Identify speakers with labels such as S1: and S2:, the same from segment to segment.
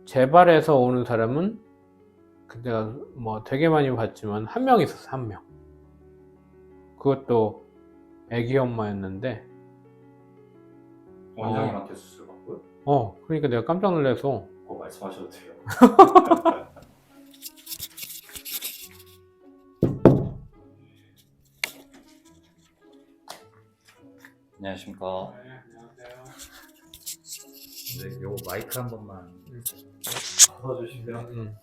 S1: 재발해서 오는 사람은 내가 뭐 되게 많이 봤지만 한 명 있었어. 한 명. 그것도 애기 엄마였는데
S2: 원장님한테 수술 받고요?
S1: 그러니까 내가 깜짝 놀라서
S2: 그거 말씀하셔도 돼요. 안녕하십니까.
S1: 네, 안녕하세요.
S2: 네, 요 마이크 한 번만 받아주시면.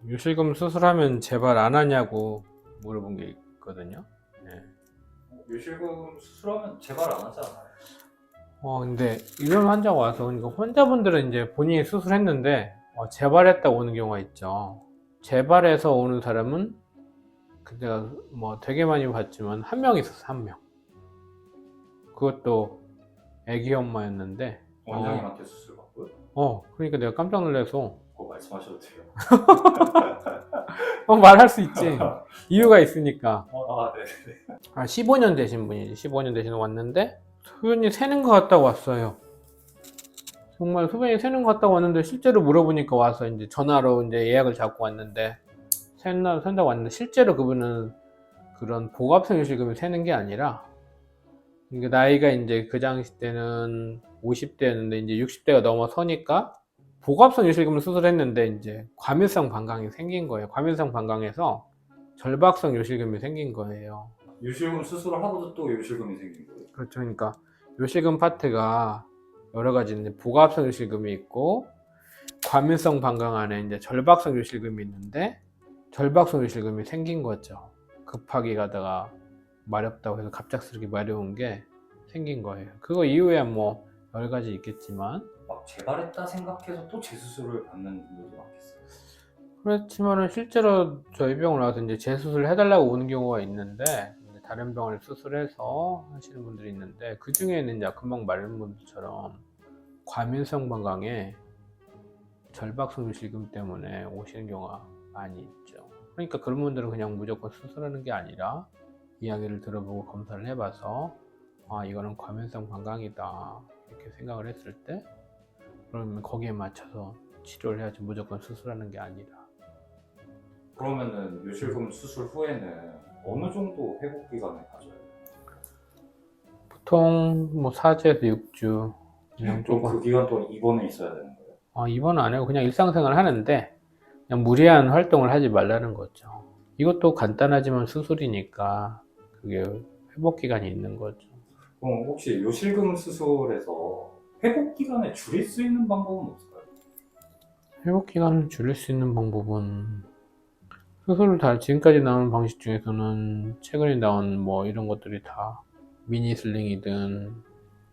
S1: 요실금 수술하면 재발 안 하냐고 물어본 게 있거든요. 네.
S2: 요실금 수술하면 재발 안 하지 않아요?
S1: 근데 이런 환자가 와서, 그러니까 환자분들은 이제 본인이 수술했는데 재발했다 오는 경우가 있죠. 재발해서 오는 사람은 내가 뭐 되게 많이 봤지만 한 명 있었어. 한 명. 그것도 애기 엄마였는데
S2: 원장님한테 수술 받고요?
S1: 그러니까 내가 깜짝 놀라서
S2: 그거 말씀하셔도 돼요.
S1: 말할 수 있지. 이유가 있으니까.
S2: 네네.
S1: 15년 되신 분이지. 15년 되신 분 왔는데 소변이 새는 것 같다고 왔어요. 정말 소변이 새는 것 같다고 왔는데 실제로 물어보니까 와서 이제 전화로 이제 예약을 잡고 왔는데 샌다고 왔는데, 실제로 그분은 그런 복압성 요실금이 새는 게 아니라, 그러니까 나이가 이제 그 당시 때는 50대였는데 이제 60대가 넘어서니까 복압성 요실금을 수술했는데 이제 과밀성 방광이 생긴 거예요. 과밀성 방광에서 절박성 요실금이 생긴 거예요.
S2: 요실금 수술을 하고도 또 요실금이 생긴 거예요?
S1: 그렇죠. 그러니까 요실금 파트가 여러 가지 있는데, 복압성 요실금이 있고 과밀성 방광 안에 이제 절박성 요실금이 있는데, 절박성 요실금이 생긴 거죠. 급하게 가다가 마렵다고 해서 갑작스럽게 마려운 게 생긴 거예요. 그거 이후에 뭐 여러 가지 있겠지만,
S2: 막 재발했다 생각해서 또 재수술을 받는 분들도 많겠어요.
S1: 그렇지만은 실제로 저희 병원 와서 이제 재수술 해달라고 오는 경우가 있는데, 다른 병원을 수술해서 하시는 분들이 있는데, 그 중에는 이제 금방 말한 분들처럼 과민성 방광에 절박성 요실금 때문에 오시는 경우가 많이 있죠. 그러니까 그런 분들은 그냥 무조건 수술하는 게 아니라 이야기를 들어보고 검사를 해봐서 이거는 과민성 방광이다 이렇게 생각을 했을 때, 그러면 거기에 맞춰서 치료를 해야지 무조건 수술하는 게 아니라.
S2: 그러면은 요실금 수술 후에는 어느 정도 회복 기간을 가져요?
S1: 보통 뭐 4주에서 6주 그냥
S2: 그럼
S1: 조금
S2: 그 기간 동안 입원해 있어야 되는 거예요?
S1: 입원 안 하고 그냥 일상생활 하는데, 그냥 무리한 활동을 하지 말라는 거죠. 이것도 간단하지만 수술이니까 그게 회복 기간이 있는 거죠.
S2: 그럼 혹시 요실금 수술에서 회복 기간을 줄일 수 있는 방법은 없을까요?
S1: 회복 기간을 줄일 수 있는 방법은, 지금까지 나온 방식 중에서는 최근에 나온 뭐 이런 것들이 다 미니 슬링이든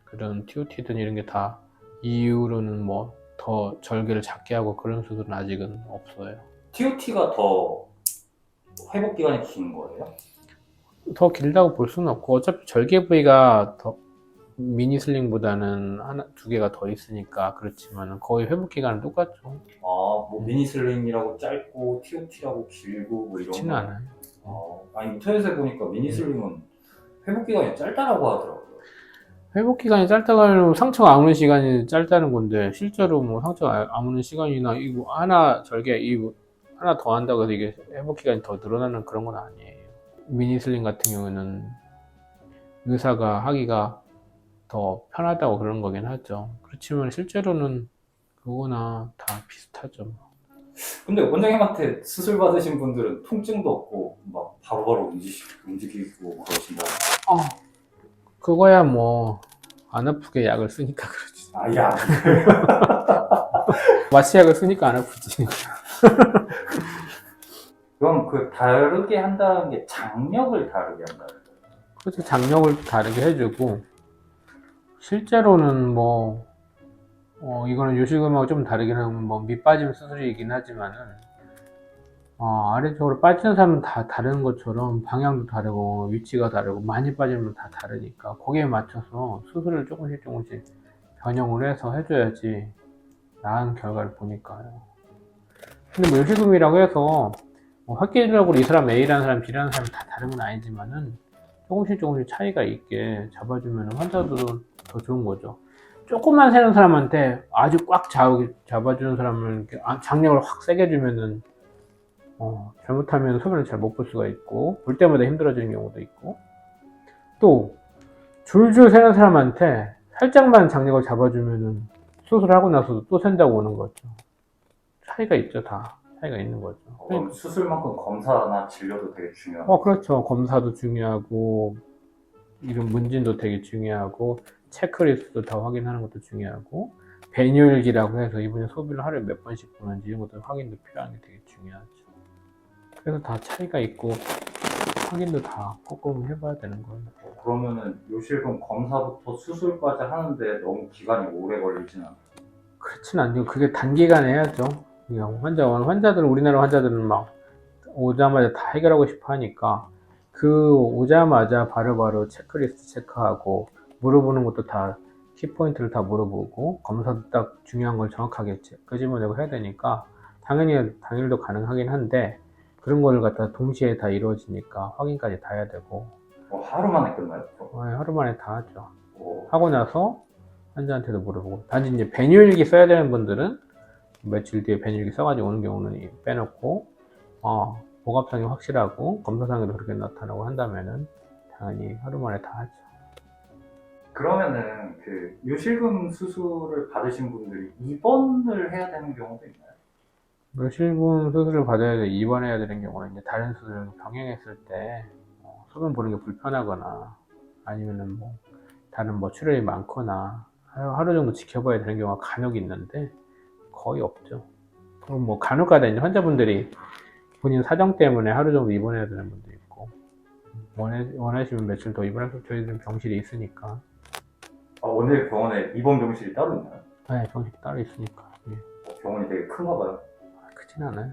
S1: 그런 TOT든 이런 게 다 이후로는 뭐 더 절개를 작게 하고 그런 수술은 아직은 없어요.
S2: TOT가 더 회복 기간이 긴 거예요?
S1: 더 길다고 볼 수는 없고, 어차피 절개 부위가 더 미니 슬링보다는 두 개가 더 있으니까 그렇지만 거의 회복 기간은 똑같죠.
S2: 뭐 미니 슬링이라고 짧고 TOT라고 길고 뭐 이런
S1: 그렇지는
S2: 거.
S1: 않아요.
S2: 아니 인터넷에 보니까 미니 슬링은 회복 기간이 짧다라고 하더라고요.
S1: 회복 기간이 짧다고 하면 상처가 아무는 시간이 짧다는 건데, 실제로 뭐 상처가 아무는 시간이나 이거 하나 절개 이거 하나 더 한다고 해서 이게 회복 기간이 더 늘어나는 그런 건 아니에요. 미니 슬링 같은 경우는 의사가 하기가 더 편하다고 그런 거긴 하죠. 그렇지만 실제로는 그거나 다 비슷하죠.
S2: 근데 원장님한테 수술 받으신 분들은 통증도 없고 막 바로바로 움직이고 그러신다고.
S1: 그거야 뭐 안 아프게 약을 쓰니까 그렇지.
S2: 야.
S1: 마취약을 쓰니까 안 아프지.
S2: 그럼 그 다르게 한다는 게 장력을 다르게 한다는 거예요?
S1: 그렇죠. 장력을 다르게 해주고, 실제로는 뭐 이거는 요실금하고 좀 다르긴 하면 뭐 밑빠짐 수술이긴 하지만은 아래쪽으로 빠지는 사람은 다 다른 것처럼 방향도 다르고 위치가 다르고 많이 빠지면 다 다르니까 거기에 맞춰서 수술을 조금씩 변형을 해서 해줘야지 나은 결과를 보니까요. 근데 뭐 요실금이라고 해서 획기적으로 이 사람 A라는 사람 B라는 사람이 다 다른 건 아니지만은 조금씩 차이가 있게 잡아주면 환자들도 더 좋은 거죠. 조금만 세는 사람한테 아주 꽉 잡아주는 사람을 이렇게 장력을 확 세게 주면은 잘못하면 소변을 잘 못 볼 수가 있고 볼 때마다 힘들어지는 경우도 있고, 또 줄줄 세는 사람한테 살짝만 장력을 잡아주면은 수술하고 나서도 또 센다고 오는 거죠. 차이가 있죠. 다 차이가 있는 거죠.
S2: 그럼 수술만큼 검사나 진료도 되게 중요하고.
S1: 그렇죠. 검사도 중요하고 이런 문진도 되게 중요하고 체크리스트도 다 확인하는 것도 중요하고 배뇨일기라고 해서 이분이 소비를 하루에 몇 번씩 보는지 이런 것도 확인도 필요한 게 되게 중요하죠. 그래서 다 차이가 있고 확인도 다 꼼꼼히 해봐야 되는 거예요.
S2: 그러면은 요실금 검사부터 수술까지 하는데 너무 기간이 오래 걸리진 않아요?
S1: 그렇진 않죠. 그게 단기간에 해야죠. 그냥 환자들은, 우리나라 환자들은 막 오자마자 다 해결하고 싶어 하니까 그 오자마자 바로바로 체크리스트 체크하고 물어보는 것도 다 키포인트를 다 물어보고 검사도 딱 중요한 걸 정확하게 끄집어내고 해야 되니까 당연히 당일도 가능하긴 한데, 그런 거를 갖다 동시에 다 이루어지니까 확인까지 다 해야 되고.
S2: 하루 만에 끝나요?
S1: 하루 만에 다 하죠.
S2: 오.
S1: 하고 나서 환자한테도 물어보고, 단지 이제 배뇨일기 써야 되는 분들은 며칠 뒤에 배뇨일기 써가지고 오는 경우는 빼놓고, 복압상이 확실하고 검사상에도 그렇게 나타나고 한다면은 당연히 하루 만에 다 하죠.
S2: 그러면은 그 요실금 수술을 받으신 분들이 입원을 해야 되는 경우도 있나요?
S1: 묘실금 수술을 받아야 돼 입원해야 되는 경우는 이제 다른 수술을 병행했을 때 소변 보는 게 불편하거나 아니면은 뭐 다른 뭐 출혈이 많거나 하루 정도 지켜봐야 되는 경우가 간혹 있는데 거의 없죠. 그럼 뭐 간혹가다 이제 환자분들이 본인 사정 때문에 하루 정도 입원해야 되는 분도 있고, 원하시면 며칠 더 입원할 수, 저희들은 병실이 있으니까.
S2: 오늘 병원에 입원 병실이 따로 있나요?
S1: 네, 병실이 따로 있으니까. 예.
S2: 병원이 되게 큰가 봐요.
S1: 크진 않아요.